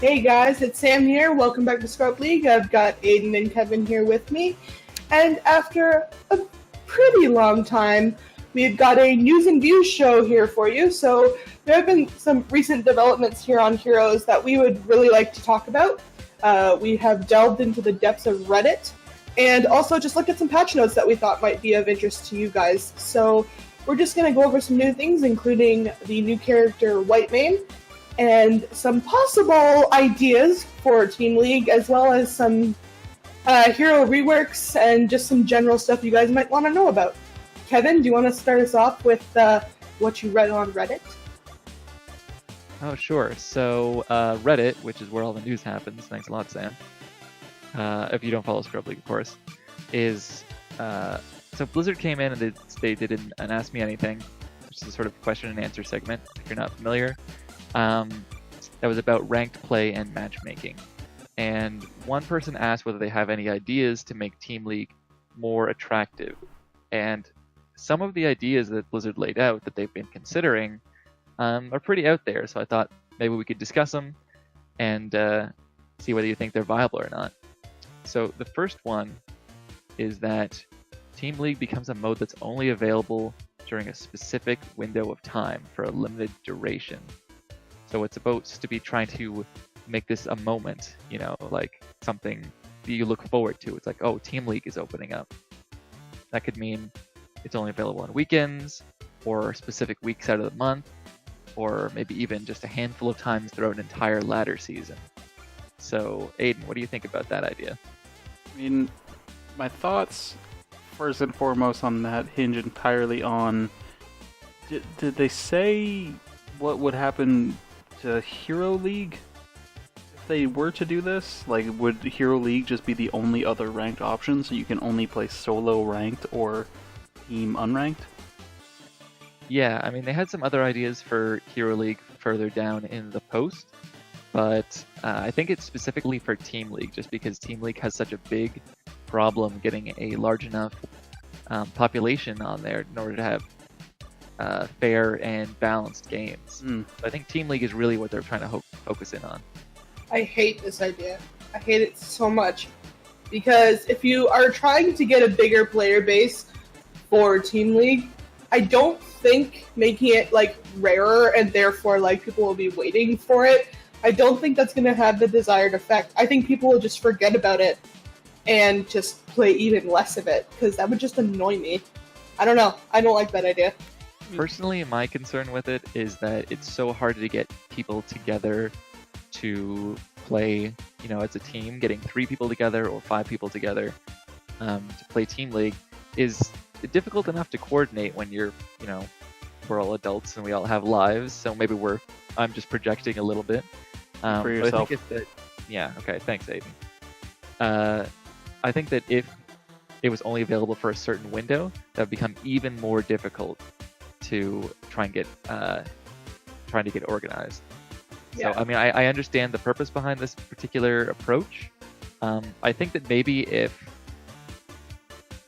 Hey guys, it's Sam here. Welcome back to Scrub League. I've got Aden and Kevin here with me. And after a pretty long time, we've got a news and views show here for you. So there have been some recent developments here on Heroes that we would really like to talk about. We have delved into the depths of Reddit and also just looked at some patch notes that we thought might be of interest to you guys. So we're just going to go over some new things, including the new character Whitemane, and some possible ideas for Team League, as well as some hero reworks and just some general stuff you guys might want to know about. Kevin, do you want to start us off with what you read on Reddit? Oh, sure. So Reddit, which is where all the news happens, thanks a lot, Sam. If you don't follow Scrub League, of course, is so Blizzard came in and they did an Ask Me Anything, which is a sort of question and answer segment, if you're not familiar. That was about ranked play and matchmaking. And one person asked whether they have any ideas to make Team League more attractive. And some of the ideas that Blizzard laid out that they've been considering are pretty out there. So I thought maybe we could discuss them and see whether you think they're viable or not. So the first one is that Team League becomes a mode that's only available during a specific window of time for a limited duration. So it's supposed to be trying to make this a moment, like something that you look forward to. It's like, oh, Team League is opening up. That could mean it's only available on weekends, or specific weeks out of the month, or maybe even just a handful of times throughout an entire ladder season. So, Aden, what do you think about that idea? I mean, my thoughts, first and foremost, on that hinge entirely on... Did they say what would happen to Hero League if they were to do this? Like, would Hero League just be the only other ranked option, so you can only play solo ranked or team unranked? Yeah, I mean, they had some other ideas for Hero League further down in the post, but I think it's specifically for Team League, just because Team League has such a big problem getting a large enough population on there in order to have fair and balanced games. So I think Team League is really what they're trying to focus in on. I hate this idea. I hate it so much. Because if you are trying to get a bigger player base for Team League, I don't think making it rarer and therefore people will be waiting for it, I don't think that's going to have the desired effect. I think people will just forget about it and just play even less of it, because that would just annoy me. I don't know. I don't like that idea. Personally, my concern with it is that it's so hard to get people together to play, as a team. Getting 3 people together or 5 people together to play Team League is difficult enough to coordinate when you're, we're all adults and we all have lives. So maybe I'm just projecting a little bit. For yourself. Yeah, okay, thanks, Aiden. I think that if it was only available for a certain window, that would become even more difficult to trying to get organized. Yeah. So I mean, I understand the purpose behind this particular approach. I think that maybe if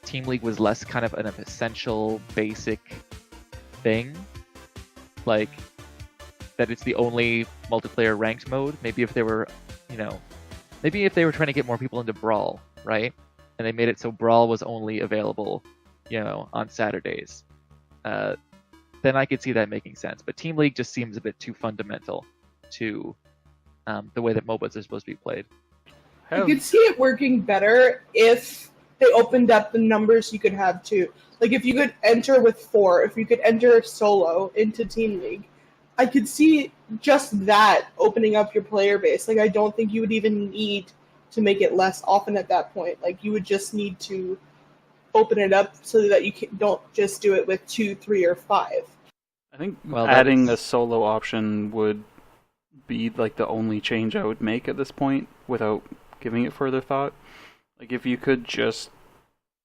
Team League was less kind of an essential basic thing, like that it's the only multiplayer ranked mode, maybe if they were trying to get more people into Brawl, right? And they made it so Brawl was only available, on Saturdays. Then I could see that making sense. But Team League just seems a bit too fundamental to the way that MOBAs are supposed to be played. I could see it working better if they opened up the numbers you could have too. Like if you could enter with 4, if you could enter solo into Team League, I could see just that opening up your player base. I don't think you would even need to make it less often at that point. You would just need to open it up so that you don't just do it with 2, 3, or 5. I think adding a solo option would be the only change I would make at this point without giving it further thought. If you could just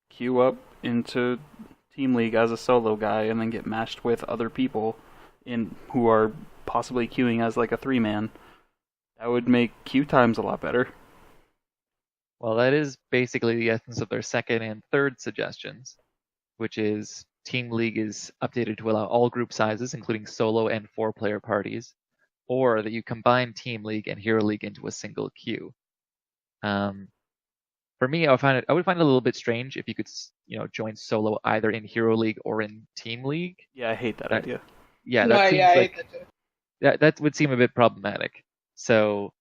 queue up into Team League as a solo guy and then get matched with other people who are possibly queuing as a 3-man, that would make queue times a lot better. Well, that is basically the essence of their second and third suggestions, which is Team League is updated to allow all group sizes, including solo and 4-player parties. or that you combine Team League and Hero League into a single queue. For me, I would find it a little bit strange if you could, join solo either in Hero League or in Team League. Yeah, I hate that idea. Yeah, No, that seems yeah, I like hate that too. that would seem a bit problematic. So,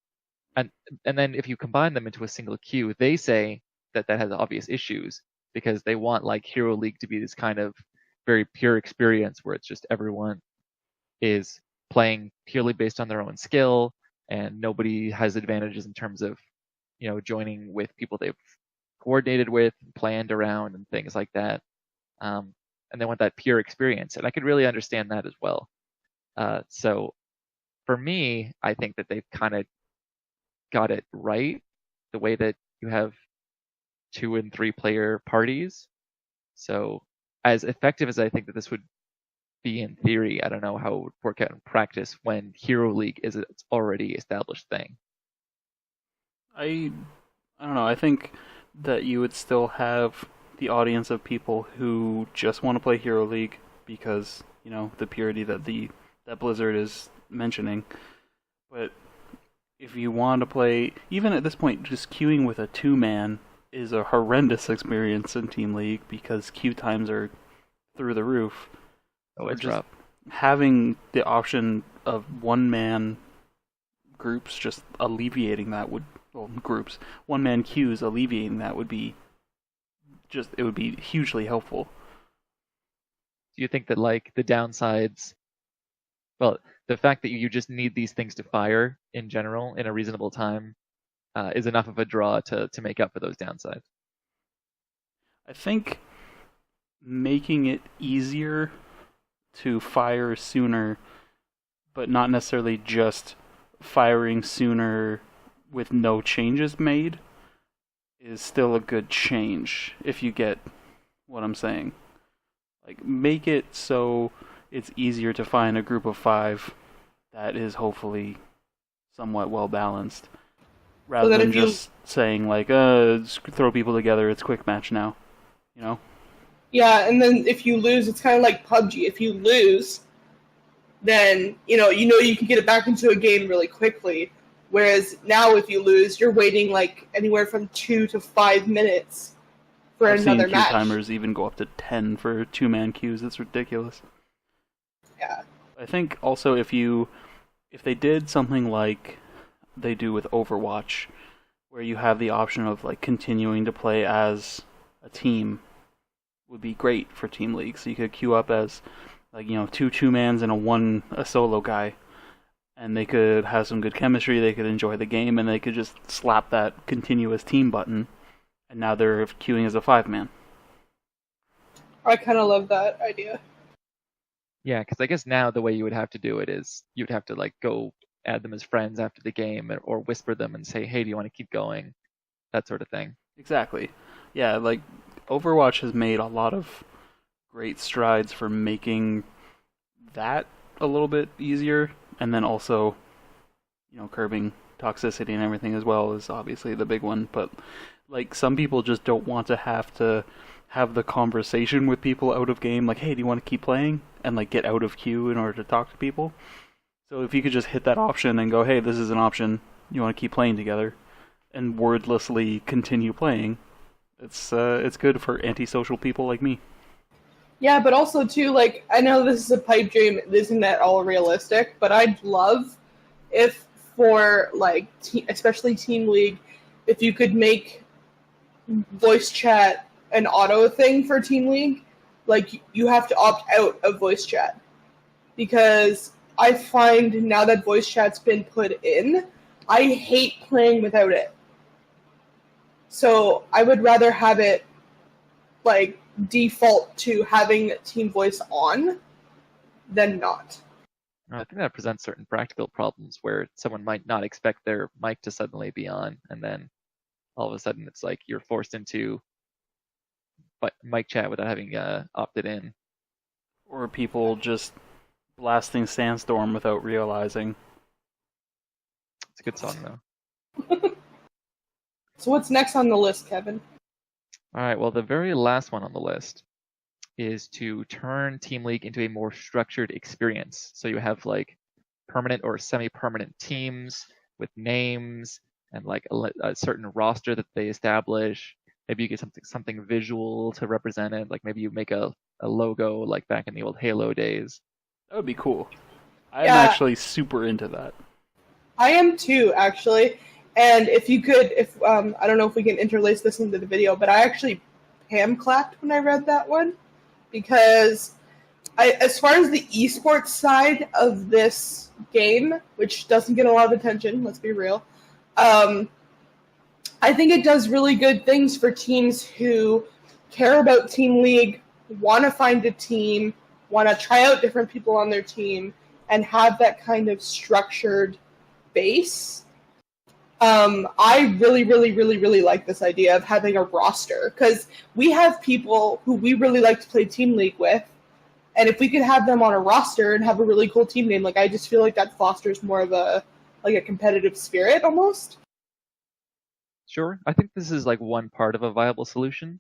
and then if you combine them into a single queue, they say that has obvious issues because they want like Hero League to be this kind of very pure experience where it's just everyone is playing purely based on their own skill and nobody has advantages in terms of joining with people they've coordinated with, planned around, and things like that. And they want that pure experience, and I could really understand that as well. So for me, I think that they've kind of got it right, the way that you have 2 and 3 player parties. So as effective as I think that this would be in theory, I don't know how it would work out in practice when Hero League is its already established thing. I don't know. I think that you would still have the audience of people who just want to play Hero League because the purity that Blizzard is mentioning. But if you want to play, even at this point, just queuing with a 2-man is a horrendous experience in Team League because queue times are through the roof. Oh, it's just rough. Having the option of 1-man groups just alleviating that groups, 1-man queues alleviating that would be hugely helpful. Do you think that like the downsides, well, the fact that you just need these things to fire in general in a reasonable time is enough of a draw to make up for those downsides? I think making it easier to fire sooner, but not necessarily just firing sooner with no changes made, is still a good change, if you get what I'm saying. Like, make it so it's easier to find a group of 5 that is hopefully somewhat well balanced, rather than just saying like, throw people together, it's quick match now, Yeah, and then if you lose, it's kind of like PUBG. If you lose, then you can get it back into a game really quickly. Whereas now, if you lose, you're waiting like anywhere from 2 to 5 minutes for another match. I've seen queue timers even go up to 10 for 2-man queues. It's ridiculous. Yeah. I think also if they did something like they do with Overwatch, where you have the option of like continuing to play as a team, would be great for Team League. So you could queue up as like 2-mans and a solo guy, and they could have some good chemistry. They could enjoy the game, and they could just slap that continuous team button, and now they're queuing as a 5-man. I kind of love that idea. Yeah, because I guess now the way you would have to do it is you'd have to like go add them as friends after the game, or whisper them and say, "Hey, do you want to keep going?" That sort of thing. Exactly. Yeah, like Overwatch has made a lot of great strides for making that a little bit easier, and then also, curbing toxicity and everything as well is obviously the big one. But like some people just don't want to have the conversation with people out of game, like, hey, do you want to keep playing? And like get out of queue in order to talk to people. So if you could just hit that option and go, hey, this is an option, you want to keep playing together, and wordlessly continue playing, it's good for antisocial people like me. Yeah, but also too, like, I know this is a pipe dream, it isn't at all realistic, but I'd love if for like especially Team League, if you could make voice chat an auto thing for Team League, like you have to opt out of voice chat. Because I find now that voice chat's been put in, I hate playing without it. So I would rather have it like default to having team voice on than not. I think that presents certain practical problems where someone might not expect their mic to suddenly be on, and then all of a sudden it's like you're forced into mic chat without having opted in. Or people just blasting Sandstorm without realizing. It's a good song, though. So what's next on the list, Kevin? All right, well, the very last one on the list is to turn Team League into a more structured experience. So you have like permanent or semi-permanent teams with names and like a certain roster that they establish. Maybe you get something visual to represent it. Like maybe you make a logo like back in the old Halo days. That would be cool. I'm actually super into that. I am too, actually. And if you could, I don't know if we can interlace this into the video, but I actually ham clapped when I read that one, because as far as the esports side of this game, which doesn't get a lot of attention, let's be real, I think it does really good things for teams who care about Team League, want to find a team, want to try out different people on their team, and have that kind of structured base. I really, really, really, really like this idea of having a roster, because we have people who we really like to play Team League with, and if we could have them on a roster and have a really cool team name, like I just feel like that fosters more of a competitive spirit almost. Sure, I think this is like one part of a viable solution.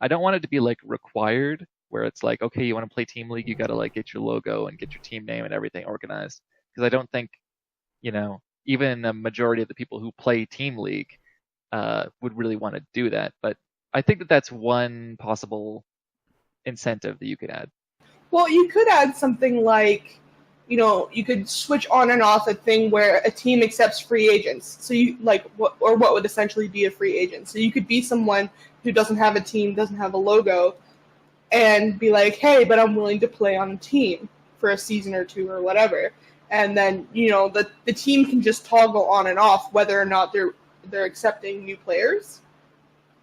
I don't want it to be like required, where it's like, okay, you want to play Team League, you got to like get your logo and get your team name and everything organized, because I don't think, even a majority of the people who play Team League would really want to do that. But I think that that's one possible incentive that you could add. Well, you could add something like, you could switch on and off a thing where a team accepts free agents. So you what would essentially be a free agent. So you could be someone who doesn't have a team, doesn't have a logo, and be like, hey, but I'm willing to play on a team for a season or two or whatever. And then, the team can just toggle on and off whether or not they're accepting new players.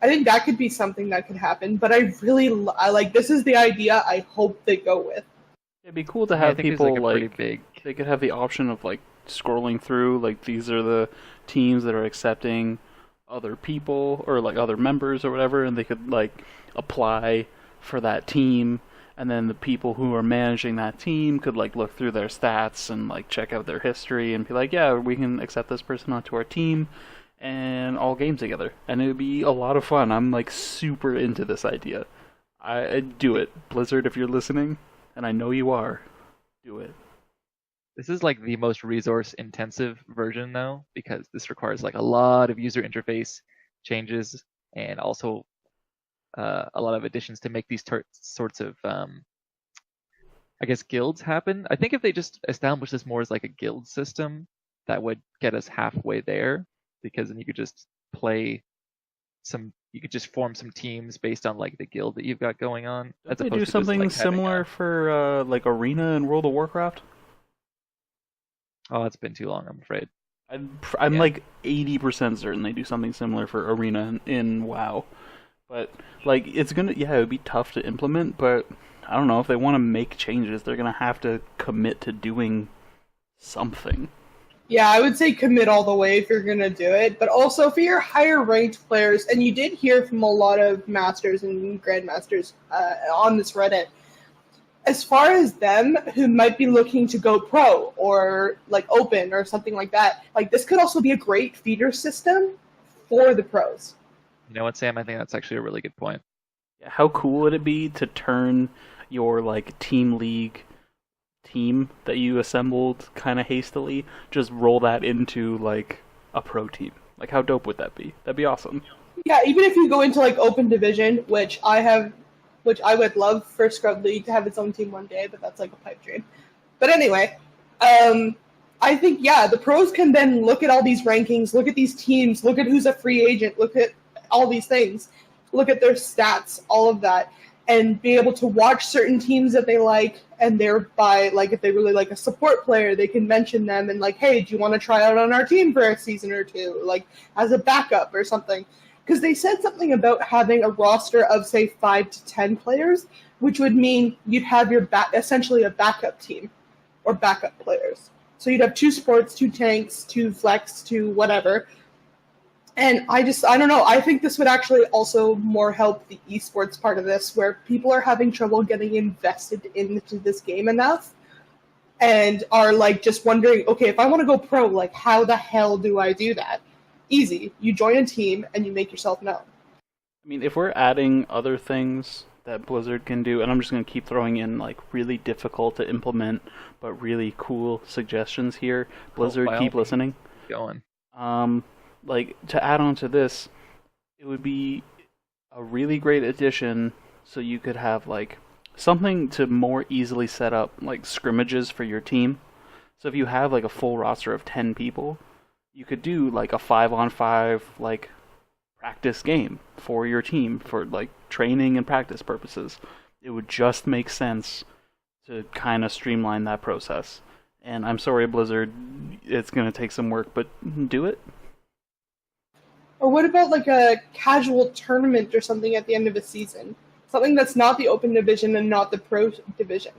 I think that could be something that could happen, but I like, this is the idea I hope they go with. It'd be cool to have people they could have the option of like scrolling through, like these are the teams that are accepting other people or like other members or whatever, and they could like apply for that team. And then the people who are managing that team could like look through their stats and like check out their history and be like, yeah, we can accept this person onto our team and all game together. And it would be a lot of fun. I'm like super into this idea. I'd do it. Blizzard, if you're listening, and I know you are, do it. This is like the most resource intensive version though, because this requires like a lot of user interface changes and also a lot of additions to make these sorts of, I guess, guilds happen. I think if they just establish this more as like a guild system, that would get us halfway there, because then you could just you could just form some teams based on like the guild that you've got going on. Don't they do something similar for like Arena in World of Warcraft? Oh, it's been too long, I'm afraid. I'm like 80% certain they do something similar for Arena in WoW. But, like, it would be tough to implement, but I don't know, if they want to make changes, they're going to have to commit to doing something. Yeah, I would say commit all the way if you're going to do it, but also for your higher ranked players, and you did hear from a lot of masters and grandmasters on this Reddit, as far as them who might be looking to go pro or like open or something like that, like this could also be a great feeder system for the pros. You know what, Sam? I think that's actually a really good point. Yeah, how cool would it be to turn your like Team League team that you assembled kind of hastily, just roll that into like a pro team? Like, how dope would that be? That'd be awesome. Yeah, even if you go into like open division, which I would love for Scrub League to have its own team one day, but that's like a pipe dream. But anyway, I think, the pros can then look at all these rankings, look at these teams, look at who's a free agent, look at all these things, look at their stats, all of that, and be able to watch certain teams that they like, and thereby, like, if they really like a support player, they can mention them and like, hey, do you want to try out on our team for a season or two, like, as a backup or something? Because they said something about having a roster of, say, 5 to 10 players, which would mean you'd have your essentially a backup team, or backup players. So you'd have 2 supports, 2 tanks, 2 flex, 2 whatever. And I don't know, I think this would actually also more help the esports part of this, where people are having trouble getting invested into this game enough and are like just wondering, okay, if I want to go pro, like how the hell do I do that? Easy. You join a team and you make yourself known. I mean, if we're adding other things that Blizzard can do, and I'm just going to keep throwing in like really difficult to implement but really cool suggestions here. Blizzard, keep listening. Going. Like to add on to this, it would be a really great addition so you could have like something to more easily set up like scrimmages for your team. So if you have like a full roster of 10 people, you could do like a 5-on-5 like practice game for your team for like training and practice purposes. It would just make sense to kind of streamline that process. And I'm sorry, Blizzard, it's going to take some work, but do it. Or what about like a casual tournament or something at the end of a season? Something that's not the open division and not the pro division.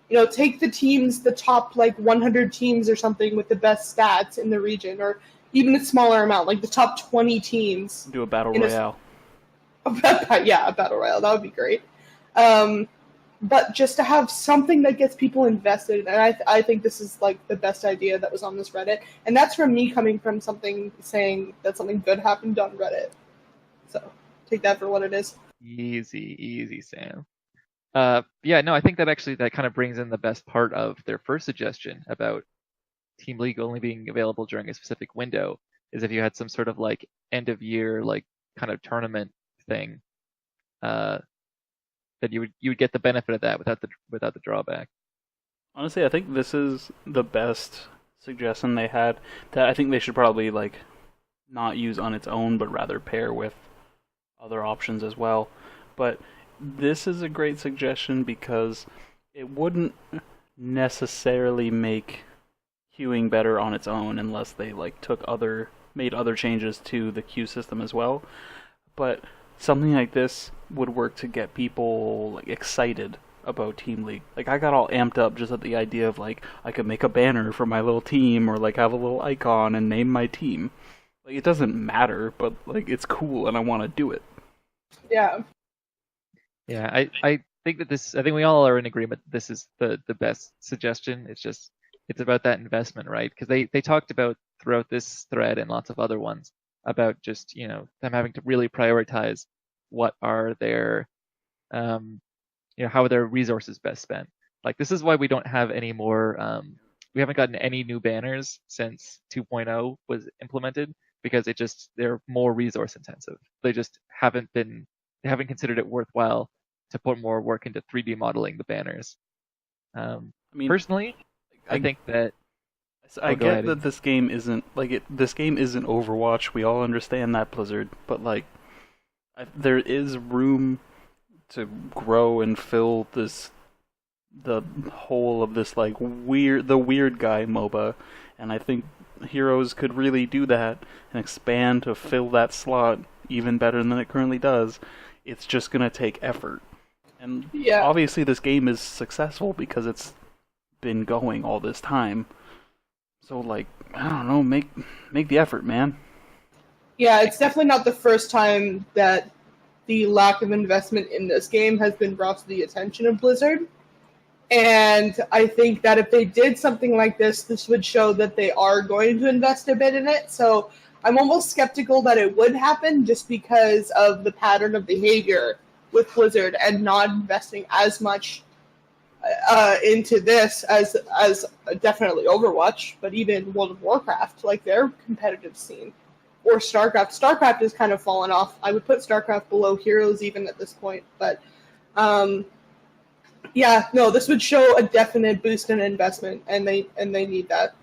You know, take the teams, the top like 100 teams or something with the best stats in the region, or even a smaller amount, like the top 20 teams. Do a battle royale. Yeah, a battle royale. That would be great. But just to have something that gets people invested, and I think this is like the best idea that was on this Reddit, and that's from me coming from something saying that something good happened on Reddit. So take that for what it is. Easy, Sam. Yeah, no, I think that kind of brings in the best part of their first suggestion about Team League only being available during a specific window, is if you had some sort of like end of year like kind of tournament thing, that you would get the benefit of that without the drawback. Honestly, I think this is the best suggestion they had that I think they should probably like not use on its own, but rather pair with other options as well. But this is a great suggestion because it wouldn't necessarily make queuing better on its own unless they like made other changes to the queue system as well. But something like this would work to get people like excited about Team League. Like I got all amped up just at the idea of like I could make a banner for my little team or like have a little icon and name my team. Like it doesn't matter, but like it's cool and I want to do it. Yeah. Yeah, I think we all are in agreement this is the best suggestion. It's about that investment, right? Because they talked about throughout this thread and lots of other ones about just, you know, them having to really prioritize what are their how are their resources best spent. Like this is why we don't have any more we haven't gotten any new banners since 2.0 was implemented, because they're more resource intensive. They haven't considered it worthwhile to put more work into 3D modeling the banners. Personally, I think that I get that this game isn't this game isn't Overwatch. We all understand that, Blizzard, but like there is room to grow and fill the whole of this like the weird guy MOBA, and I think Heroes could really do that and expand to fill that slot even better than it currently does. It's just gonna take effort, and obviously this game is successful because it's been going all this time. So like, I don't know, make the effort, man. Yeah, it's definitely not the first time that the lack of investment in this game has been brought to the attention of Blizzard. And I think that if they did something like this would show that they are going to invest a bit in it. So I'm almost skeptical that it would happen just because of the pattern of behavior with Blizzard and not investing as much into this as definitely Overwatch, but even World of Warcraft, like their competitive scene, or StarCraft. StarCraft has kind of fallen off. I would put StarCraft below Heroes even at this point, but this would show a definite boost in investment, and they need that.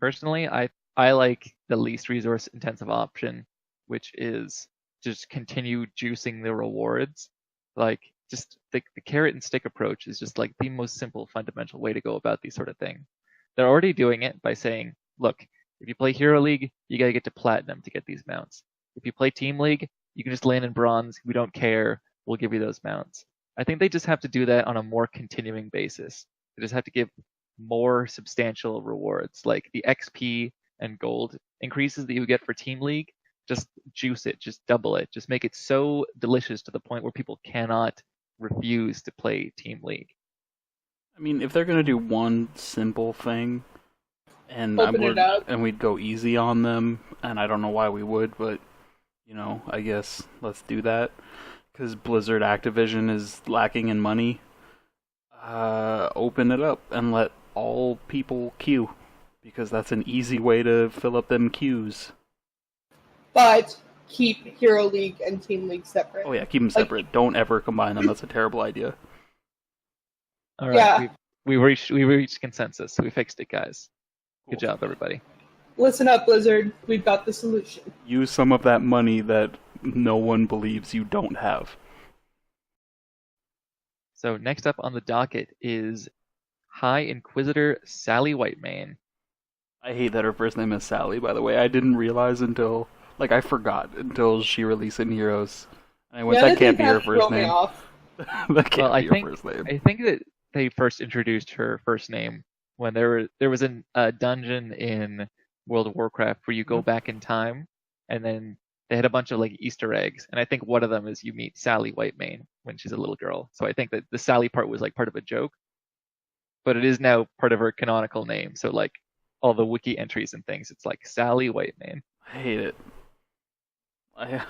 Personally, I like the least resource intensive option, which is just continue juicing the rewards. Like just the carrot and stick approach is just like the most simple, fundamental way to go about these sort of things. They're already doing it by saying, look, if you play Hero League, you gotta get to Platinum to get these mounts. If you play Team League, you can just land in Bronze. We don't care. We'll give you those mounts. I think they just have to do that on a more continuing basis. They just have to give more substantial rewards, like the XP and gold increases that you get for Team League. Just juice it, just double it, just make it so delicious to the point where people cannot refuse to play Team League. I mean, if they're gonna do one simple thing, and we'd go easy on them, and I don't know why we would, but you know, I guess let's do that. because Blizzard Activision is lacking in money, open it up and let all people queue, because that's an easy way to fill up them queues. But keep Hero League and Team League separate. Oh yeah, keep them separate. Don't ever combine them. That's a terrible idea. All right, Yeah. we reached consensus. We fixed it, guys. Good Cool. job, everybody. Listen up, Blizzard. We've got the solution. Use some of that money that no one believes you don't have. So next up on the docket is High Inquisitor Sally Whitemane. I hate that her first name is Sally, by the way. I didn't realize until, I forgot until she released it in Heroes. And I went, that can't be her first name. That can't be her first name. I think that they first introduced her first name when there was a dungeon in World of Warcraft where you go back in time, and then they had a bunch of like Easter eggs, and I think one of them is you meet Sally Whitemane when she's a little girl. So I think that the Sally part was like part of a joke, but it is now part of her canonical name. So like all the wiki entries and things, it's like Sally Whitemane. I hate it. I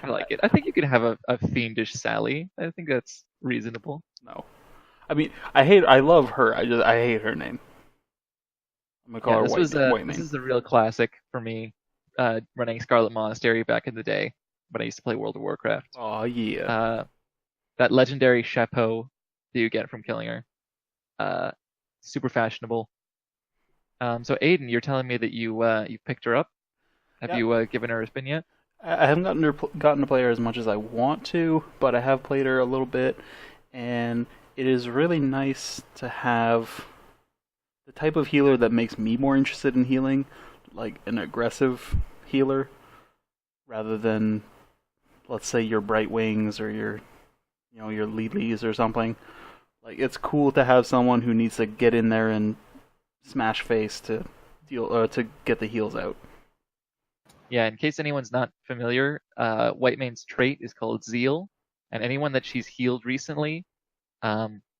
like it. I think you could have a fiendish Sally. I think that's reasonable. No. I mean, I love her. I hate her name. I'm gonna call her Whitemane. This is a real classic for me, running Scarlet Monastery back in the day when I used to play World of Warcraft. Oh yeah. That legendary chapeau that you get from killing her. Super fashionable. So Aden, you're telling me that you picked her up. Have you given her a spin yet? I haven't gotten to play her as much as I want to, but I have played her a little bit, and it is really nice to have the type of healer that makes me more interested in healing, like an aggressive healer, rather than, let's say, your Bright Wings or your Lilies or something. Like, it's cool to have someone who needs to get in there and smash face to get the heals out. Yeah, in case anyone's not familiar, Whitemane's trait is called Zeal, and anyone that she's healed recently,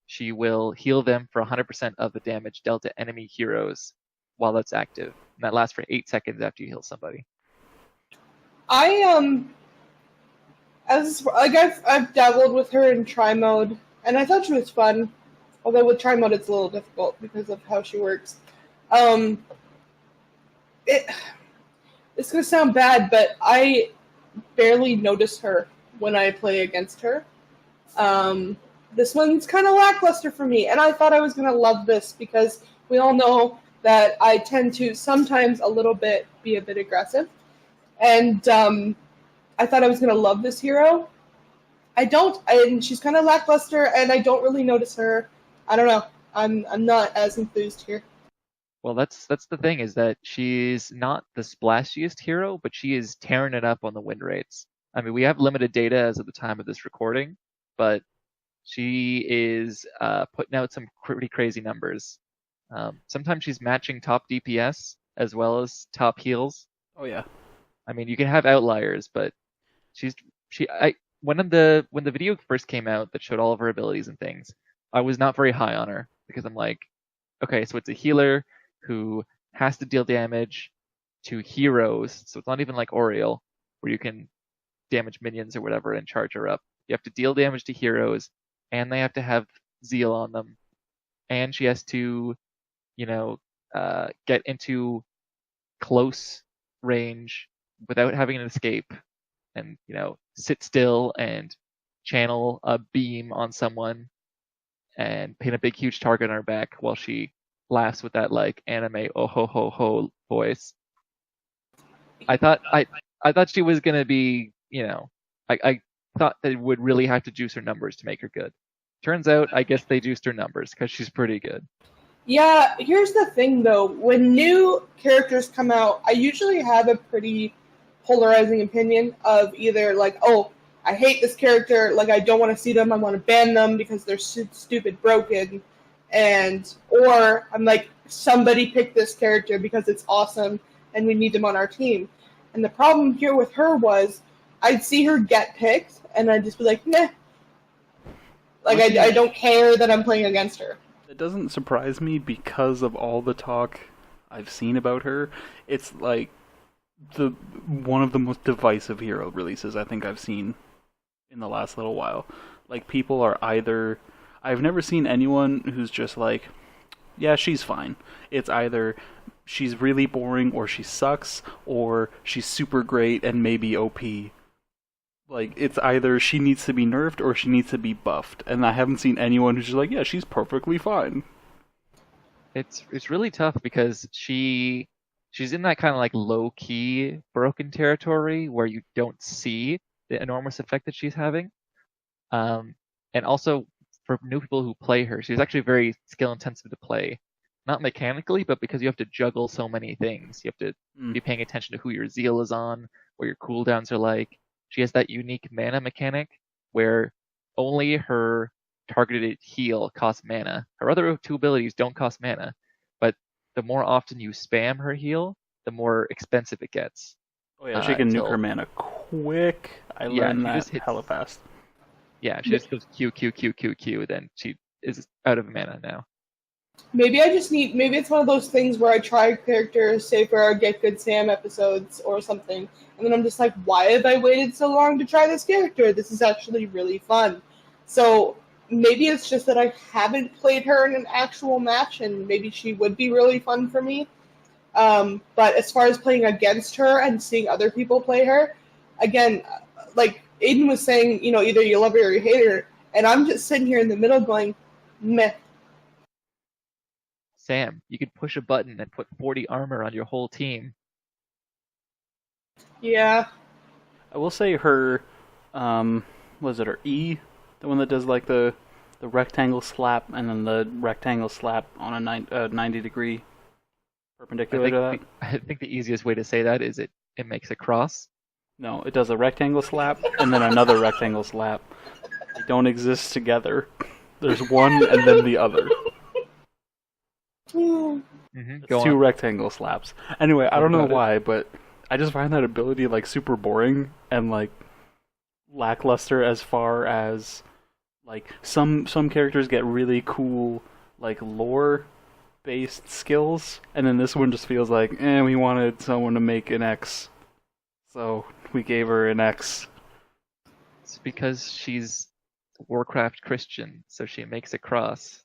she will heal them for 100% of the damage dealt to enemy heroes while that's active. And that lasts for 8 seconds after you heal somebody. I've dabbled with her in try mode, and I thought she was fun. Although with try mode it's a little difficult because of how she works. It's gonna sound bad, but I barely notice her when I play against her. This one's kind of lackluster for me, and I thought I was gonna love this because we all know that I tend to sometimes be a bit aggressive, and I thought I was gonna love this hero. I don't, and she's kind of lackluster, and I don't really notice her. I don't know. I'm not as enthused here. Well, that's the thing, is that she's not the splashiest hero, but she is tearing it up on the win rates. I mean, we have limited data as of the time of this recording, but she is putting out some pretty crazy numbers. Sometimes she's matching top DPS as well as top heals. Oh yeah. I mean, you can have outliers, but when the video first came out that showed all of her abilities and things, I was not very high on her because I'm like, okay, so it's a healer who has to deal damage to heroes, so it's not even like Oriel, where you can damage minions or whatever and charge her up. You have to deal damage to heroes, and they have to have Zeal on them, and she has to, get into close range without having an escape, and sit still and channel a beam on someone, and paint a big huge target on her back while she laughs with that like anime oh ho ho ho voice. I thought she was gonna be, I thought they would really have to juice her numbers to make her good. Turns out, I guess they juiced her numbers because she's pretty good. Yeah, here's the thing though. When new characters come out, I usually have a pretty polarizing opinion of either like, oh, I hate this character, like I don't want to see them, I want to ban them because they're stupid broken, or I'm like, somebody pick this character because it's awesome and we need them on our team. And the problem here with her was I'd see her get picked and I'd just be like, meh. Like I don't care that I'm playing against her. It doesn't surprise me because of all the talk I've seen about her. It's like one of the most divisive hero releases I think I've seen in the last little while. Like, people are either... I've never seen anyone who's just like, yeah, she's fine. It's either she's really boring, or she sucks, or she's super great and maybe OP. Like, it's either she needs to be nerfed or she needs to be buffed. And I haven't seen anyone who's just like, yeah, she's perfectly fine. It's really tough because she's in that kind of like low-key broken territory where you don't see the enormous effect that she's having. And also, for new people who play her, she's actually very skill-intensive to play. Not mechanically, but because you have to juggle so many things. You have to be paying attention to who your zeal is on, what your cooldowns are like. She has that unique mana mechanic where only her targeted heal costs mana. Her other two abilities don't cost mana, but the more often you spam her heal, the more expensive it gets. Oh yeah, she can nuke her mana quick. I learned that hella fast. Yeah, she just goes Q, Q, Q, Q, Q, then she is out of mana now. Maybe it's one of those things where I try characters, say for our Get Good Sam episodes or something, and then I'm just like, why have I waited so long to try this character? This is actually really fun. So maybe it's just that I haven't played her in an actual match, and maybe she would be really fun for me. But as far as playing against her and seeing other people play her, again, like Aden was saying, either you love her or you hate her, and I'm just sitting here in the middle going, meh. Sam, you could push a button and put 40 armor on your whole team. Yeah. I will say her, was it her E? The one that does like the rectangle slap and then the rectangle slap on a 90 degree perpendicular to that? I think the easiest way to say that is it makes a cross. No, it does a rectangle slap and then another rectangle slap. They don't exist together. There's one and then the other. It's two rectangle slaps. Anyway, I don't know why, but I just find that ability like super boring and like lackluster as far as like some characters get really cool like lore based skills, and then this one just feels like, we wanted someone to make an X, so we gave her an X. It's because she's Warcraft Christian, so she makes a cross.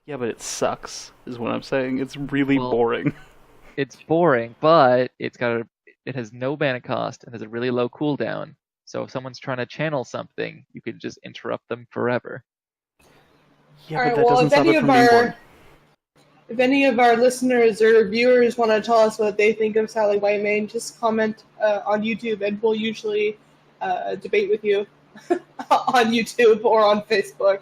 Yeah, but it sucks, is what I'm saying. It's really boring. It's boring, but it has no mana cost and has a really low cooldown. So if someone's trying to channel something, you can just interrupt them forever. Yeah, but that doesn't stop it from being boring. If any of our listeners or viewers want to tell us what they think of Sally Whitemane, just comment on YouTube, and we'll usually debate with you on YouTube or on Facebook.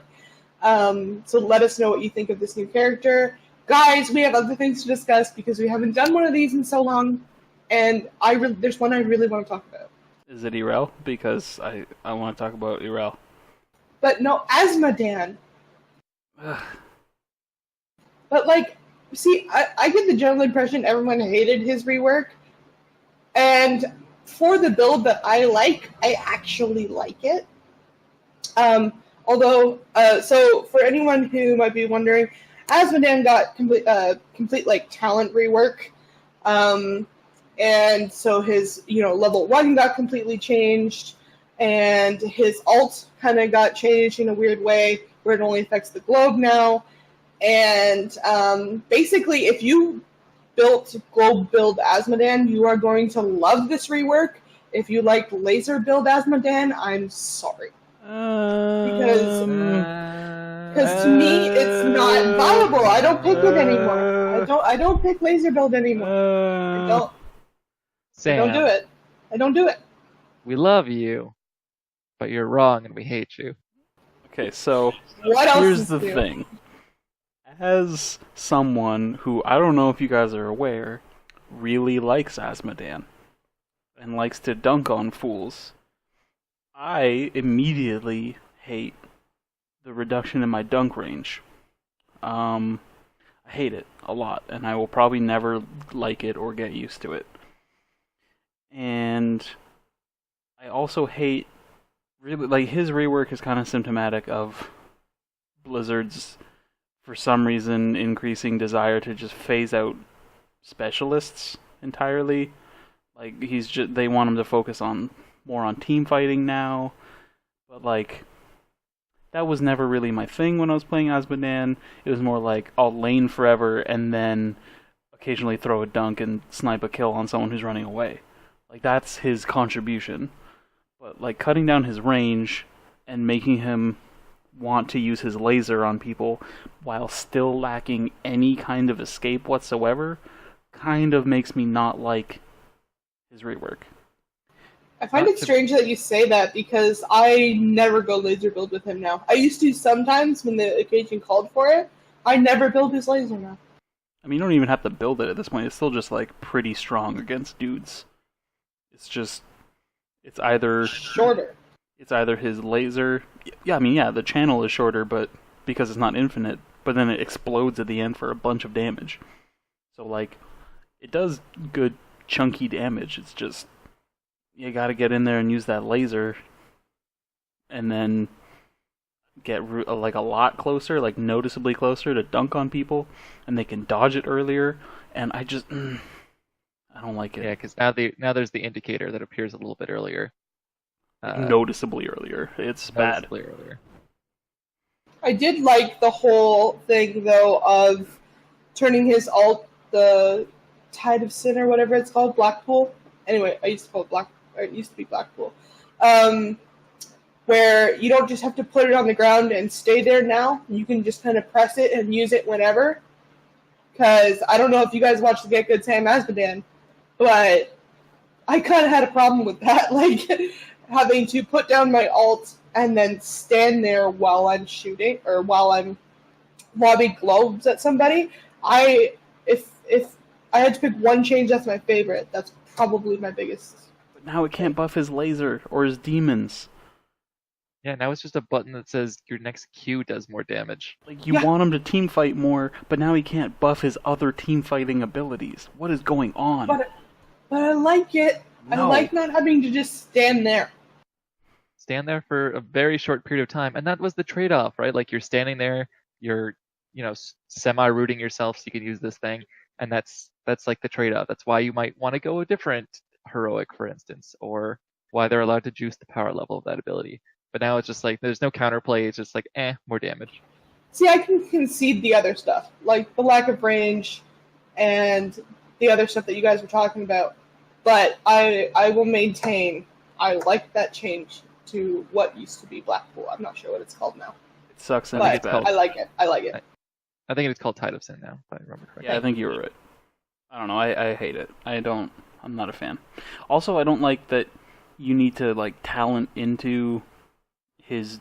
So let us know what you think of this new character. Guys, we have other things to discuss because we haven't done one of these in so long, and there's one I really want to talk about. Is it Irel? Because I want to talk about Irel. But no, Azmodan. But like, see, I get the general impression everyone hated his rework, and for the build that I like, I actually like it. Although, so for anyone who might be wondering, Azmodan got complete like talent rework, and so his level 1 got completely changed, and his ult kind of got changed in a weird way where it only affects the globe now, and basically if you built globe build Azmodan, you are going to love this rework. If you liked laser build Azmodan, I'm sorry. Because to me it's not viable. I don't pick it anymore. I don't pick laser build anymore. Sam, I don't do it. We love you, but you're wrong and we hate you. Okay, so here's the thing. As someone who, I don't know if you guys are aware, really likes Azmodan and likes to dunk on fools, I immediately hate the reduction in my dunk range. I hate it a lot, and I will probably never like it or get used to it. And I also hate, really, like, his rework is kind of symptomatic of Blizzard's, for some reason, increasing desire to just phase out specialists entirely. Like, they want him to focus on more on team fighting now, but like that was never really my thing when I was playing Azmodan. It was more like I'll lane forever and then occasionally throw a dunk and snipe a kill on someone who's running away. Like that's his contribution. But like cutting down his range and making him want to use his laser on people while still lacking any kind of escape whatsoever kind of makes me not like his rework. I find it strange that you say that because I never go laser build with him now. I used to sometimes when the occasion called for it. I never build his laser now. I mean, you don't even have to build it at this point. It's still just like pretty strong against dudes. It's either shorter. It's either his laser. Yeah, I mean, yeah, the channel is shorter, but because it's not infinite. But then it explodes at the end for a bunch of damage. So like, it does good chunky damage. It's just you gotta get in there and use that laser, and then get like a lot closer, like noticeably closer to dunk on people, and they can dodge it earlier. And I just, I don't like it. Yeah, because now there's the indicator that appears a little bit earlier. Noticeably earlier. It's bad. Earlier. I did like the whole thing though of turning his ult, the Tide of Sin or whatever it's called, Blackpool. Anyway, I used to call it it used to be Blackpool. Where you don't just have to put it on the ground and stay there now. You can just kind of press it and use it whenever. Because I don't know if you guys watched the Get Good Sam Azmodan, but I kind of had a problem with that. Like, having to put down my ult and then stand there while I'm shooting or while I'm lobbing globes at somebody. If I had to pick one change that's my favorite, that's probably my biggest. But now it can't buff his laser or his demons. Yeah, now it's just a button that says your next Q does more damage. Like, you want him to team fight more, but now he can't buff his other team fighting abilities. What is going on? But I like it. No. I like not having to just stand there. Stand there for a very short period of time, and that was the trade-off, right? Like, you're standing there, you're, semi-rooting yourself so you can use this thing, and that's like the trade-off. That's why you might want to go a different heroic, for instance, or why they're allowed to juice the power level of that ability. But now it's just like, there's no counterplay, it's just like, more damage. See, I can concede the other stuff, like the lack of range and the other stuff that you guys were talking about. But I will maintain, I like that change to what used to be Blackpool. I'm not sure what it's called now. It sucks, and it's bad. I like it. I think it's called Tide of Sin now, if I remember correctly. Yeah, I think you were right. I don't know, I hate it. I'm not a fan. Also, I don't like that you need to, like, talent into his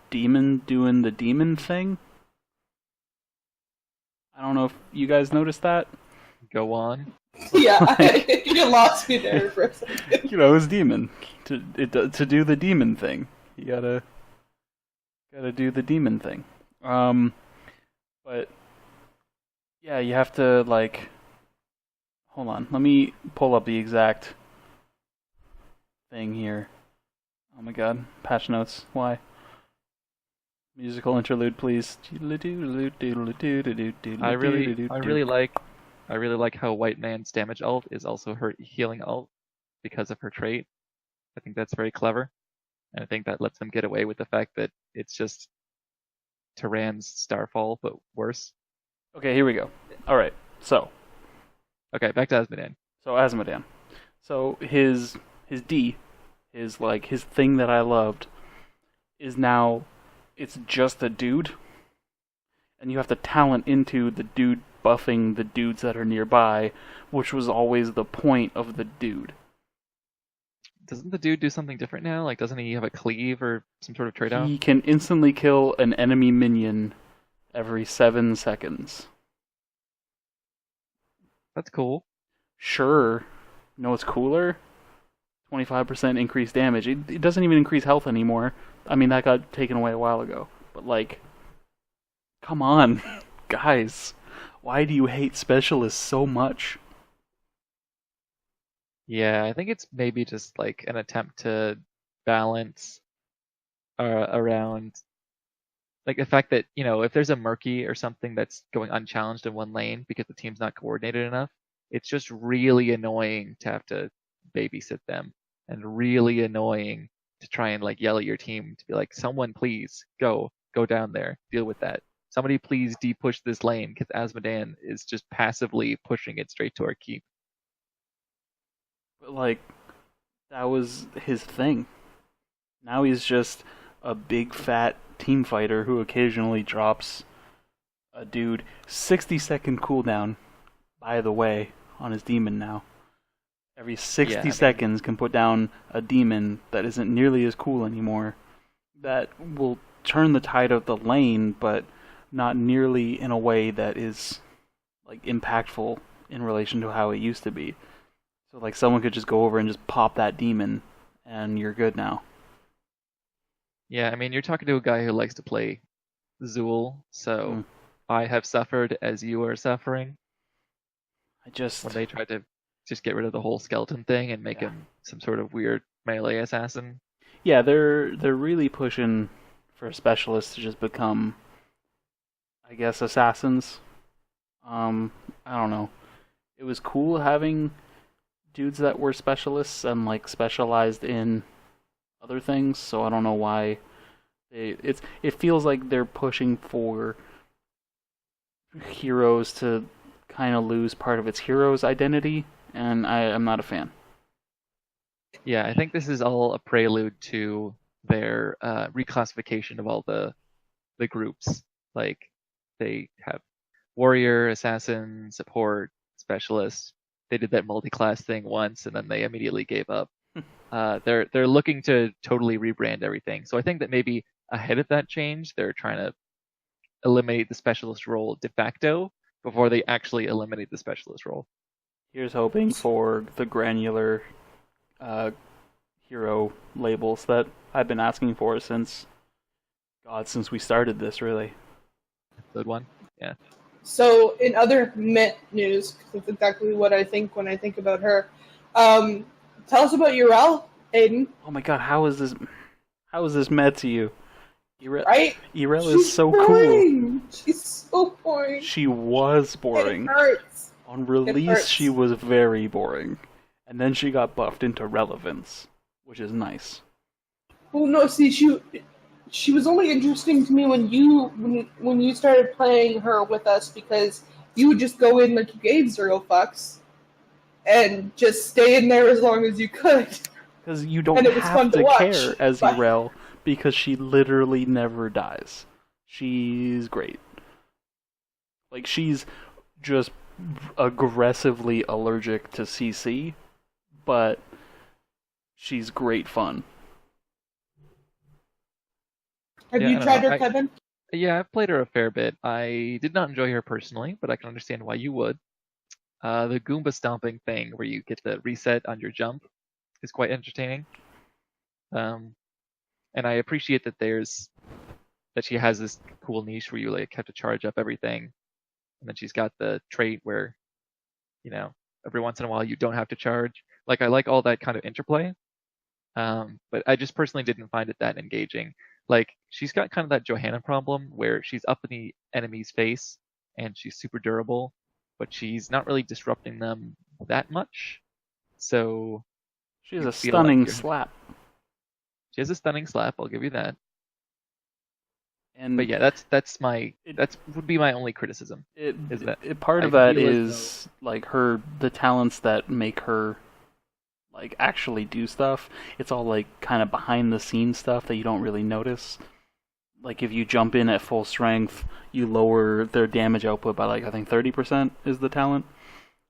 demon doing the demon thing. I don't know if you guys noticed that. Go on. Yeah, you lost me there for a second. His demon to do the demon thing. You gotta do the demon thing. But yeah, you have to like. Hold on, let me pull up the exact thing here. Oh my god, patch notes. Why? Musical interlude, please. I really like how Whitemane's damage ult is also her healing ult because of her trait. I think that's very clever, and I think that lets them get away with the fact that it's just Tyran's Starfall, but worse. Okay, here we go. All right, so. Okay, back to Azmodan. So Azmodan. So his D, his thing that I loved, is now it's just a dude, and you have to talent into the dude buffing the dudes that are nearby, which was always the point of the dude. Doesn't the dude do something different now? Like, doesn't he have a cleave or some sort of trade-off? He can instantly kill an enemy minion every 7 seconds. That's cool. Sure. You know what's cooler? 25% increased damage. It doesn't even increase health anymore. I mean, that got taken away a while ago. But, like, come on, guys. Why do you hate specialists so much? Yeah, I think it's maybe just, like, an attempt to balance around, like, the fact that, if there's a Murky or something that's going unchallenged in one lane because the team's not coordinated enough, it's just really annoying to have to babysit them. and really annoying to try and like yell at your team to be like, someone please go down there, deal with that. Somebody please de-push this lane because Azmodan is just passively pushing it straight to our keep. But like, that was his thing. Now he's just a big fat team fighter who occasionally drops a dude. 60-second cooldown, by the way, on his demon now. Every 60 seconds can put down a demon that isn't nearly as cool anymore. That will turn the tide of the lane, but not nearly in a way that is like impactful in relation to how it used to be. So like someone could just go over and just pop that demon and you're good now. Yeah, I mean, you're talking to a guy who likes to play Zool, so I have suffered as you are suffering. When they tried to just get rid of the whole skeleton thing and make him some sort of weird melee assassin. Yeah, they're really pushing for specialists to just become, I guess, assassins. I don't know. It was cool having dudes that were specialists and like specialized in other things, so I don't know why it feels like they're pushing for heroes to kind of lose part of its hero's identity, and I'm not a fan. Yeah, I think this is all a prelude to their reclassification of all the groups. Like, they have warrior, assassin, support, specialist. They did that multi-class thing once, and then they immediately gave up. They're looking to totally rebrand everything. So I think that maybe ahead of that change, they're trying to eliminate the specialist role de facto before they actually eliminate the specialist role. Here's hoping for the granular hero labels that I've been asking for since we started this, really. Good one, yeah. So, in other Met news, because that's exactly what I think when I think about her. Tell us about Urel, Aden. Oh my god, how is this Met to you? Right? Urel is so boring. cool. She's so boring. She was boring. It hurts. On release, she was very boring. And then she got buffed into relevance, which is nice. Well, no, see, she was only interesting to me when you started playing her with us, because you would just go in like you gave zero fucks and just stay in there as long as you could. Because you don't have to care as Urel, because she literally never dies. She's great. Like, she's just aggressively allergic to CC, but she's great fun. Have you tried her, Kevin? Yeah, I've played her a fair bit. I did not enjoy her personally, but I can understand why you would. The Goomba stomping thing, where you get the reset on your jump, is quite entertaining. And I appreciate that she has this cool niche where you like have to charge up everything, and then she's got the trait where, every once in a while you don't have to charge. Like, I like all that kind of interplay, but I just personally didn't find it that engaging. Like, she's got kind of that Johanna problem where she's up in the enemy's face and she's super durable, but she's not really disrupting them that much. So she has a stunning slap. She has a stunning slap, I'll give you that. But yeah, that would be my only criticism. Part of that is like the talents that make her like actually do stuff. It's all like kind of behind the scenes stuff that you don't really notice. Like, if you jump in at full strength, you lower their damage output by like, I think 30% is the talent,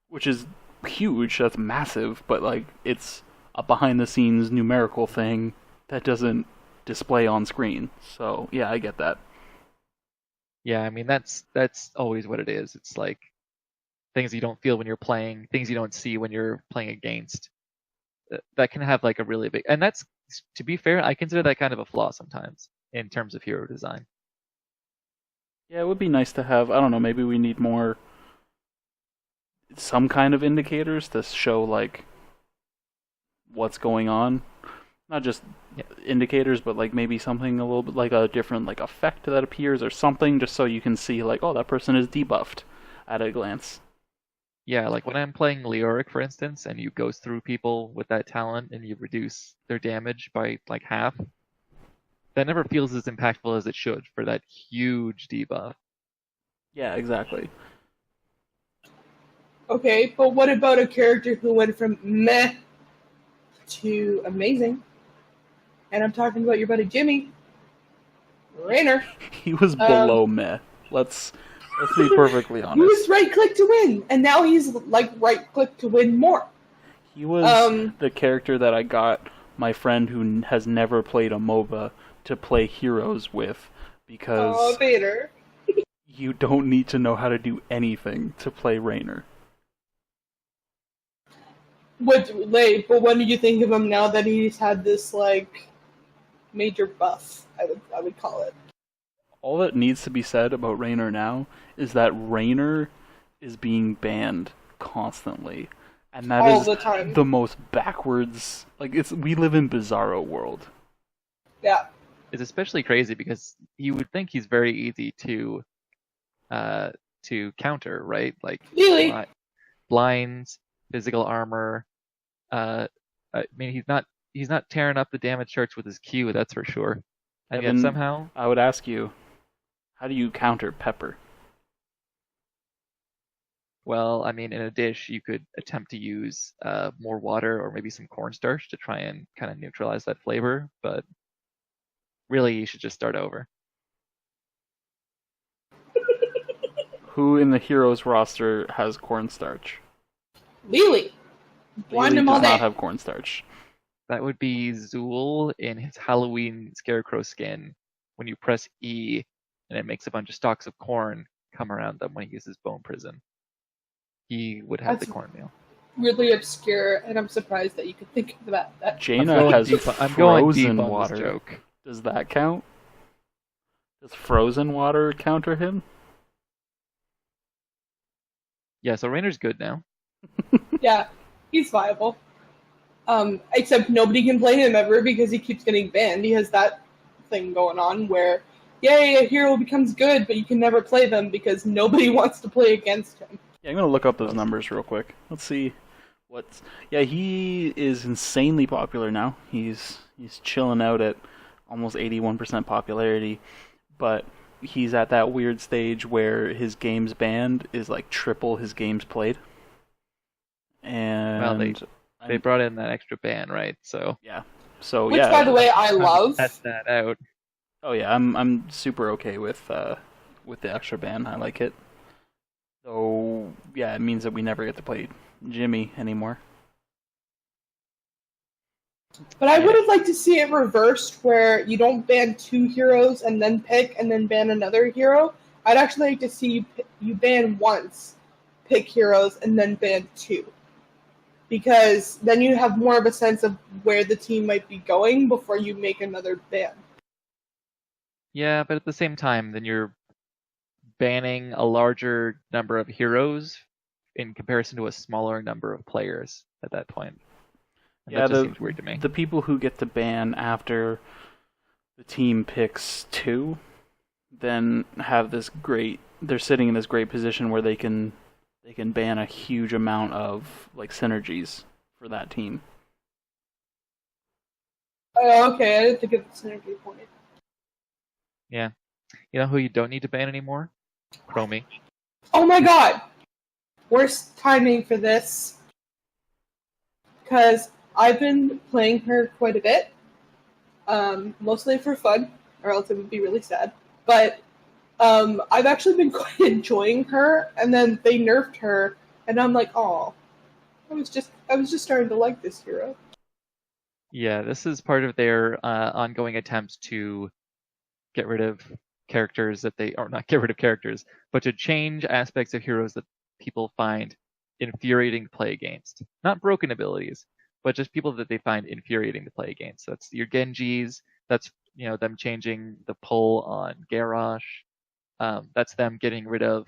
which is huge. That's massive, but like, it's a behind the scenes numerical thing that doesn't display on screen. So yeah, I get that. Yeah, I mean, that's always what it is. It's like things you don't feel when you're playing, things you don't see when you're playing against. That can have like a really big, and that's, to be fair, I consider that kind of a flaw sometimes in terms of hero design. Yeah, it would be nice to have, I don't know, maybe we need some kind of indicators to show like what's going on. Not just indicators, but like maybe something a little bit like a different like effect that appears or something, just so you can see like, oh, that person is debuffed at a glance. Yeah, like when I'm playing Leoric, for instance, and you ghost through people with that talent and you reduce their damage by like half, that never feels as impactful as it should for that huge debuff. Yeah, exactly. Okay, but what about a character who went from meh to amazing? And I'm talking about your buddy Jimmy, Rainer. He was Um, below meh. Let's be perfectly he honest. was right click to win, and now he's like right click to win more. He was the character that I got my friend who has never played a MOBA to play heroes with, because Vader. you don't need to know how to do anything to play Raynor. But when do you think of him now that he's had this like major buff? I would call it. All that needs to be said about Raynor now is that Raynor is being banned constantly, and that all is the time. the most backwards. Like, we live in Bizarro world. Yeah. It's especially crazy because you would think he's very easy to counter, right? Like Really? blinds, physical armor. I mean, he's not tearing up the damage charts with his Q, that's for sure. And yet somehow, I would ask you, how do you counter Pepper? well, I mean, in a dish, you could attempt to use more water or maybe some cornstarch to try and kind of neutralize that flavor, but really, you should just start over. Who in the heroes roster has cornstarch? Lily. Lily does not have cornstarch. That would be Zool in his Halloween scarecrow skin. When you press E, and it makes a bunch of stalks of corn come around them when he uses Bone Prison. He would have the cornmeal. Really obscure, and I'm surprised that you could think of that. Jaina has frozen water. Joke. Does that count? Does frozen water counter him? Yeah, so Rainer's good now. Yeah, he's viable. Except nobody can play him ever because he keeps getting banned. He has that thing going on where, yay, a hero becomes good, but you can never play them because nobody wants to play against him. Yeah, I'm gonna look up those numbers real quick. Let's see what's. Yeah, he is insanely popular now. He's chilling out at almost 81% popularity, but he's at that weird stage where his games banned is like triple his games played. And well, they brought in that extra ban, right? So yeah. Which, by the way, I love. Test that out. Oh yeah, I'm super okay with the extra ban. I like it. So yeah, it means that we never get to play Jimmy anymore. But I would have liked to see it reversed, where you don't ban two heroes and then pick and then ban another hero. I'd actually like to see you ban once, pick heroes, and then ban two. Because then you have more of a sense of where the team might be going before you make another ban. Yeah, but at the same time, then you're banning a larger number of heroes in comparison to a smaller number of players at that point. And that just seems weird to me. The people who get to ban after the team picks two, then have this great. They're sitting in this great position where they can ban a huge amount of like synergies for that team. Oh, okay. I didn't think of the synergy point. Yeah. You know who you don't need to ban anymore? Chromie. Oh my god! Worst timing for this. Because I've been playing her quite a bit. Mostly for fun, or else it would be really sad. But I've actually been quite enjoying her, and then they nerfed her, and I'm like, oh, I was just starting to like this hero. Yeah, this is part of their ongoing attempts to get rid of characters that or not get rid of characters, but to change aspects of heroes that people find infuriating to play against. Not broken abilities, but just people that they find infuriating to play against. That's your Genjis. That's them changing the pull on Garrosh. That's them getting rid of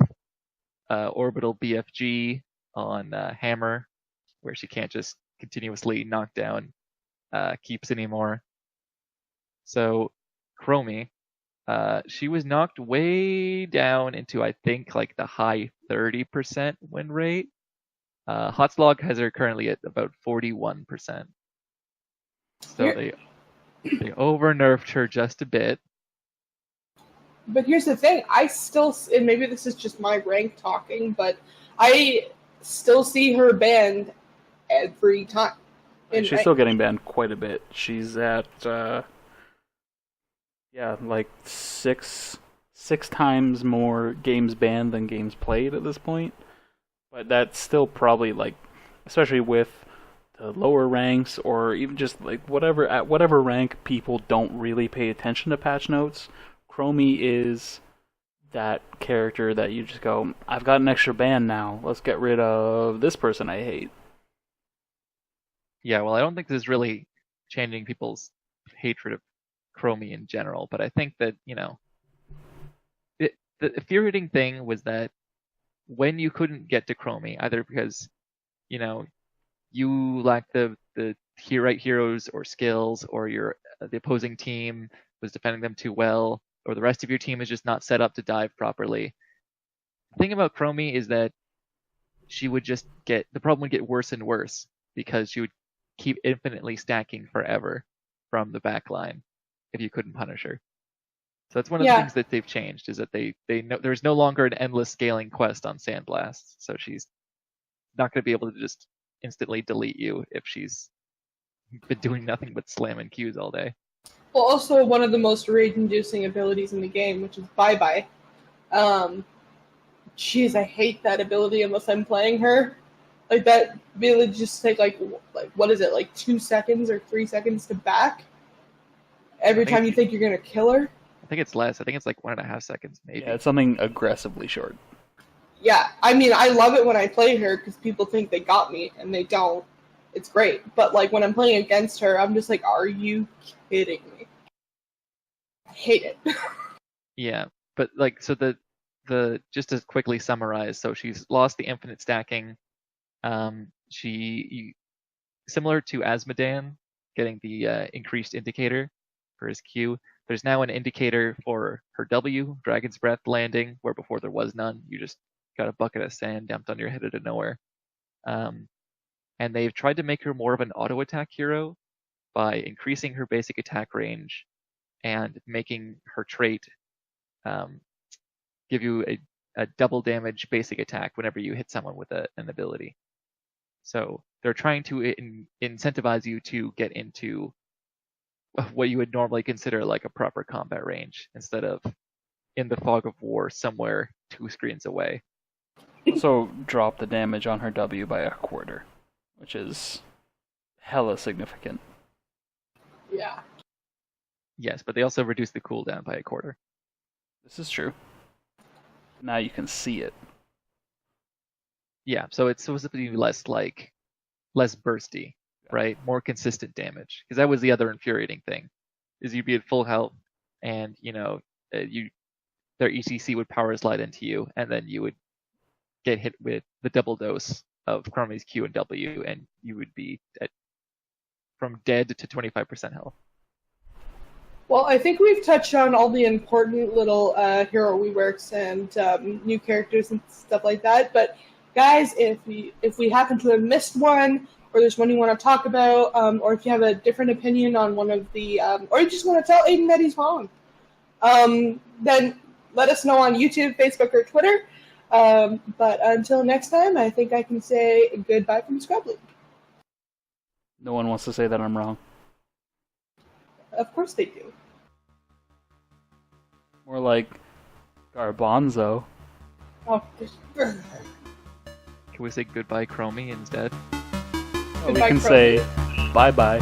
orbital BFG on Hammer, where she can't just continuously knock down keeps anymore. So Chromie, she was knocked way down into, I think, like the high 30% win rate Hotslog has her currently at about 41%. So Here- they over nerfed her just a bit. But here's the thing, and maybe this is just my rank talking, but I still see her banned every time. She's still getting banned quite a bit. She's at, like six times more games banned than games played at this point. But that's still probably, like, especially with the lower ranks, or even just, like, at whatever rank people don't really pay attention to patch notes, Chromie is that character that you just go, I've got an extra ban now, let's get rid of this person I hate. Yeah, well, I don't think this is really changing people's hatred of Chromie in general, but I think that, the infuriating thing was that when you couldn't get to Chromie, either because, you lacked the right heroes or skills, or the opposing team was defending them too well, or the rest of your team is just not set up to dive properly. The thing about Chromie is that the problem would get worse and worse, because she would keep infinitely stacking forever from the back line if you couldn't punish her. So that's one of the things that they've changed, is that they know there's no longer an endless scaling quest on Sandblast, so she's not going to be able to just instantly delete you if she's been doing nothing but slamming Qs all day. Well, also one of the most rage-inducing abilities in the game, which is Bye-Bye. Jeez, I hate that ability unless I'm playing her. Like, that ability just take, like what is it, like 2 seconds or 3 seconds to back? Every time you think you're going to kill her? I think it's less. I think it's like 1.5 seconds, maybe. Yeah, it's something aggressively short. Yeah, I mean, I love it when I play her because people think they got me, and they don't. It's great. But, like, when I'm playing against her, I'm just like, are you kidding me? I hate it. Yeah, but, like, so just to quickly summarize, so she's lost the infinite stacking. Similar to Azmodan, getting the increased indicator for his Q, there's now an indicator for her W, Dragon's Breath landing, where before there was none. You just got a bucket of sand dumped on your head out of nowhere. And they've tried to make her more of an auto attack hero by increasing her basic attack range and making her trait give you a double damage basic attack whenever you hit someone with an ability. So they're trying to incentivize you to get into what you would normally consider like a proper combat range, instead of in the fog of war somewhere 2 screens away. Also drop the damage on her W by 1/4, which is hella significant. Yeah. Yes, but they also reduce the cooldown by 1/4. This is true. Now you can see it. Yeah, so it's supposed to be less bursty, right? More consistent damage. Because that was the other infuriating thing, is you'd be at full health, and their ECC would power slide into you, and then you would get hit with the double dose of Chromie's Q and W, and you would be from dead to 25% health. Well, I think we've touched on all the important little hero reworks and new characters and stuff like that. But guys, if we happen to have missed one, or there's one you want to talk about, or if you have a different opinion on one of the, or you just want to tell Aden that he's wrong, then let us know on YouTube, Facebook, or Twitter. But until next time, I think I can say goodbye from Scrub League. No one wants to say that I'm wrong. Of course they do. More like Garbanzo. Oh, Can we say goodbye, Chromie, instead? We can say bye-bye.